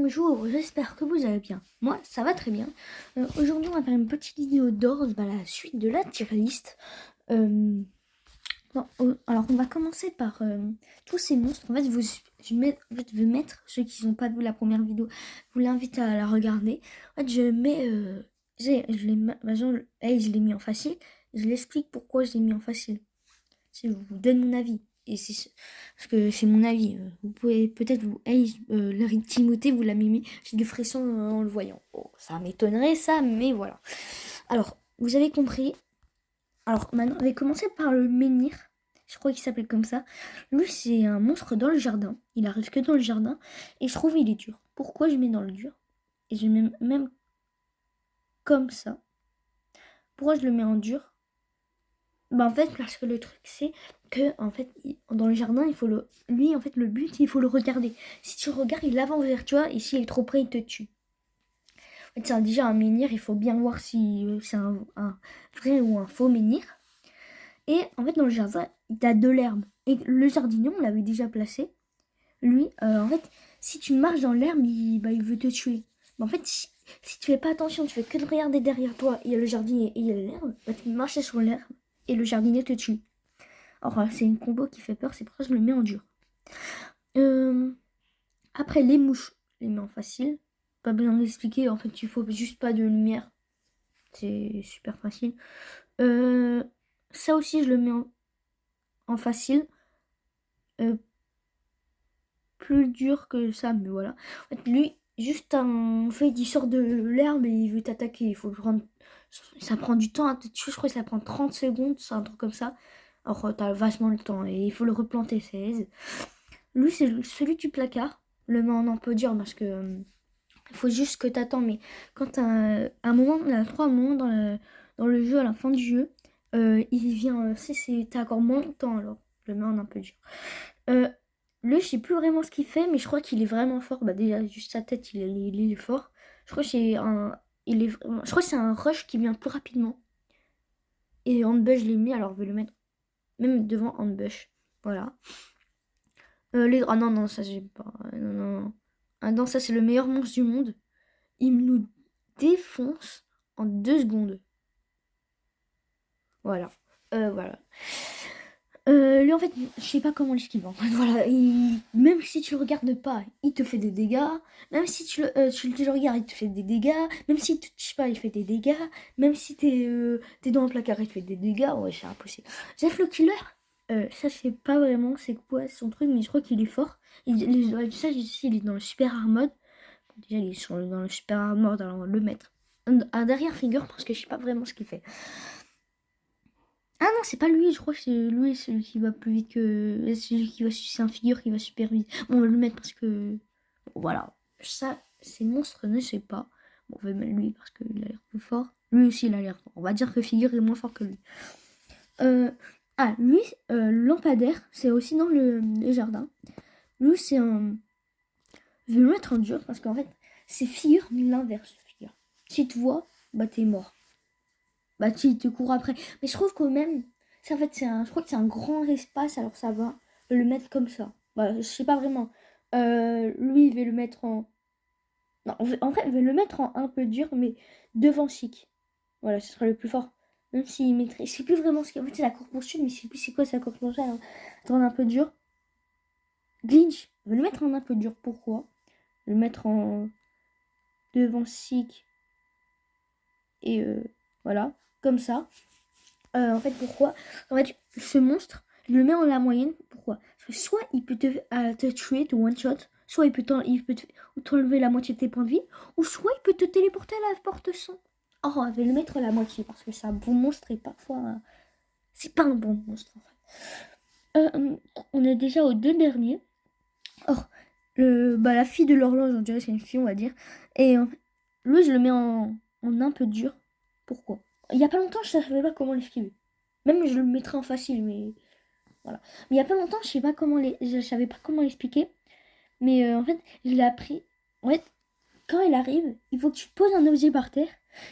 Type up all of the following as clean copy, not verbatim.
Bonjour, j'espère que vous allez bien. Moi, ça va très bien. Aujourd'hui, on va faire une petite vidéo d'ordre, la suite de la tier list. Alors, on va commencer par tous ces monstres. En fait, je vais mettre ceux qui n'ont pas vu la première vidéo, je vous l'invite à la regarder. En fait, je mets, par exemple, je l'ai mis en facile. Je l'explique pourquoi je l'ai mis en facile. Je vous donne mon avis. Parce que c'est mon avis. Vous pouvez peut-être Timothée, vous l'avez mis. J'ai du frisson en le voyant. Oh, ça m'étonnerait ça, mais voilà. Alors, vous avez compris. Alors, maintenant, on va commencer par le menhir. Je crois qu'il s'appelle comme ça. Lui, c'est un monstre dans le jardin. Il arrive que dans le jardin. Et je trouve qu'il est dur. Pourquoi je mets dans le dur? Et je mets même comme ça. Pourquoi je le mets en dur? En fait, parce que le truc, c'est que, en fait, dans le jardin, le but, il faut le regarder. Si tu le regardes, il avance vers toi, et s'il est trop près, il te tue. En fait, c'est déjà un menhir, il faut bien voir si c'est un vrai ou un faux menhir. Et, en fait, dans le jardin, il a de l'herbe. Et le jardinier, on l'avait déjà placé. Lui, en fait, si tu marches dans l'herbe, il veut te tuer. Mais en fait, si tu fais pas attention, tu fais que de regarder derrière toi, il y a le jardinier et il y a l'herbe, tu marches sur l'herbe et le jardinier te tue. Alors, c'est une combo qui fait peur, c'est pour ça que je le mets en dur. Après, les mouches, je les mets en facile. Pas besoin d'expliquer, en fait, il faut juste pas de lumière. C'est super facile. Ça aussi, je le mets en facile. Plus dur que ça, mais voilà. En fait, lui, juste en fait, il sort de l'herbe et il veut t'attaquer. Il faut prendre. Ça prend du temps à te tuer, je crois que ça prend 30 secondes, c'est un truc comme ça. Alors, t'as vachement le temps et il faut le replanter, c'est aise. Lui, c'est celui du placard. Le met en un peu dur parce que il faut juste que t'attends. Mais quand t'as un moment, il y a 3 moments dans le jeu, à la fin du jeu, il vient. T'as encore moins de temps alors. Je le mets en un peu dur. Lui, je sais plus vraiment ce qu'il fait, mais je crois qu'il est vraiment fort. Déjà, juste sa tête, il est fort. Je crois que je crois que c'est un rush qui vient plus rapidement. Et Handbush, je l'ai mis, alors je vais le mettre même devant Handbush. Voilà. Ah non, non, ça j'ai pas. Non, non. Ah non, ça c'est le meilleur monstre du monde. Il nous défonce en 2 secondes. Voilà. Voilà. Lui, en fait, je sais pas comment l'esquive. En fait, voilà, même si tu le regardes pas, il te fait des dégâts. Même si tu le regardes, il te fait des dégâts. Même si tu touches pas, il fait des dégâts. Même si t'es dans un placard, il te fait des dégâts. Ouais, c'est impossible. Jeff le Killer, ça, je sais pas vraiment c'est quoi son truc, mais je crois qu'il est fort. Ça, je sais, il est dans le Super Armor. Déjà, il est dans le Super Armor, alors on va le mettre. Un derrière figure, parce que je sais pas vraiment ce qu'il fait. Ah non, c'est pas lui, je crois que c'est lui celui qui va plus vite que. C'est un figure qui va super vite. Bon, on va le mettre parce que. Voilà. Ça, ces monstres ne sais pas. Bon, on va mettre lui parce qu'il a l'air plus fort. Lui aussi, il a l'air fort. On va dire que figure est moins fort que lui. Lui, lampadaire, c'est aussi dans le jardin. Lui, c'est un. Je vais le mettre en dur parce qu'en fait, c'est figure, mais l'inverse, figure. Si tu vois, t'es mort. Tu te cours après. Mais je trouve que même, en fait, je crois que c'est un grand espace, alors ça va le mettre comme ça. Je sais pas vraiment. Lui, il va le mettre en. Non, en fait, il va le mettre en un peu dur, mais devant Chic. Voilà, ce sera le plus fort. Même s'il mettrait. Je sais plus vraiment ce qu'il. En fait, c'est la course poursuite, mais je sais plus c'est quoi sa course poursuite. Attends, un peu dur. Glitch, il va le mettre en un peu dur. Pourquoi? Le mettre en. Devant Chic. Et voilà, comme ça. En fait, pourquoi? En fait, ce monstre, je le mets en la moyenne. Pourquoi? Parce que soit il peut te tuer, te one-shot, soit il peut t'enlever la moitié de tes points de vie, ou soit il peut te téléporter à la porte 100. Oh, je vais le mettre à la moitié, parce que c'est un bon monstre et parfois, c'est pas un bon monstre, en fait. On est déjà aux 2 derniers. Or, la fille de l'horloge, on dirait que c'est une fille, on va dire. Et lui, je le mets en un peu dur. Pourquoi? Il y a pas longtemps, je savais pas comment l'esquiver. Même je le mettrais en facile, mais voilà. Mais il y a pas longtemps, je savais pas comment l'expliquer. Mais en fait, je l'ai appris. En fait, quand elle arrive, il faut que tu poses un objet par terre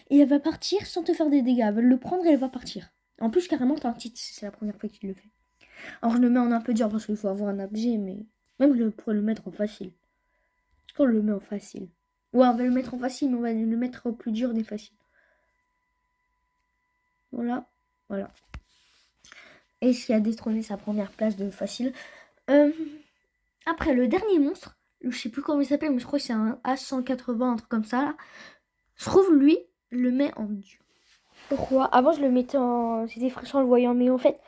et elle va partir sans te faire des dégâts. Elle va le prendre et elle va partir. En plus, carrément, t'as un titre. C'est la première fois qu'il le fait. Alors, je le mets en un peu dur parce qu'il faut avoir un objet, mais même je pourrais le mettre en facile. qu'on le met en facile. Ouais, on va le mettre en facile, mais on va le mettre au plus dur des faciles. Voilà, voilà. Et ce qui a détrôné sa première place de facile. Après, le dernier monstre, je sais plus comment il s'appelle, mais je crois que c'est un H180, un truc comme ça, là. Je trouve, lui, le met en dur. Pourquoi? Avant, je le mettais en... C'était frustrant en le voyant, mais en fait,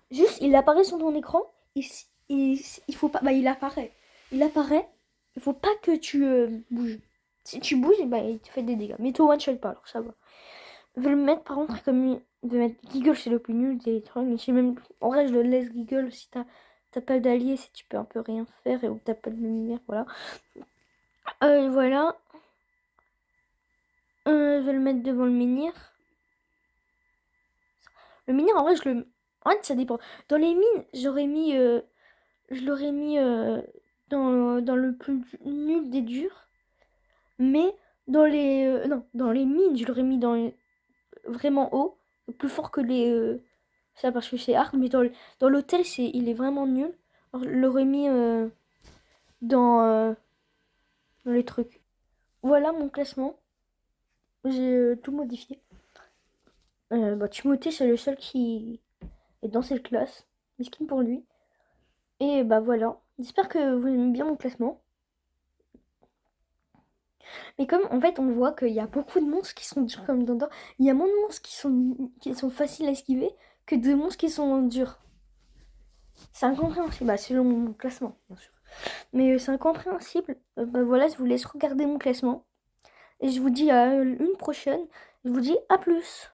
juste, il apparaît sur ton écran, il faut pas... Bah, il apparaît. Il apparaît, il faut pas que tu bouges. Si tu bouges, bah, il te fait des dégâts. Mais tu one-shot pas, alors ça va. Je vais le mettre, par contre, comme... De mettre Giggle, c'est le plus nul des trucs, mais je même... En vrai, je le laisse Giggle si t'as pas d'allié, si tu peux un peu rien faire, et ou t'as pas de lumière, voilà. Voilà. Je vais le mettre devant le menhir. Le menhir, en vrai, en fait, ça dépend. Dans les mines, j'aurais mis... je l'aurais mis dans le plus nul des durs. Mais dans les... non, dans les mines, je l'aurais mis vraiment haut. Plus fort que les... ça, parce que c'est hard. Mais dans l'hôtel, il est vraiment nul. Alors, je l'aurais mis dans, dans les trucs. Voilà mon classement. J'ai tout modifié. Bah, Timothée, c'est le seul qui est dans cette classe. Miskin pour lui. Et bah voilà. J'espère que vous aimez bien mon classement. Mais comme en fait on voit qu'il y a beaucoup de monstres qui sont durs comme Dindor, il y a moins de monstres qui sont faciles à esquiver que de monstres qui sont durs. C'est incompréhensible, bah, selon mon classement, bien sûr. Mais c'est incompréhensible. Bah voilà, je vous laisse regarder mon classement. Et je vous dis à une prochaine. Je vous dis à plus.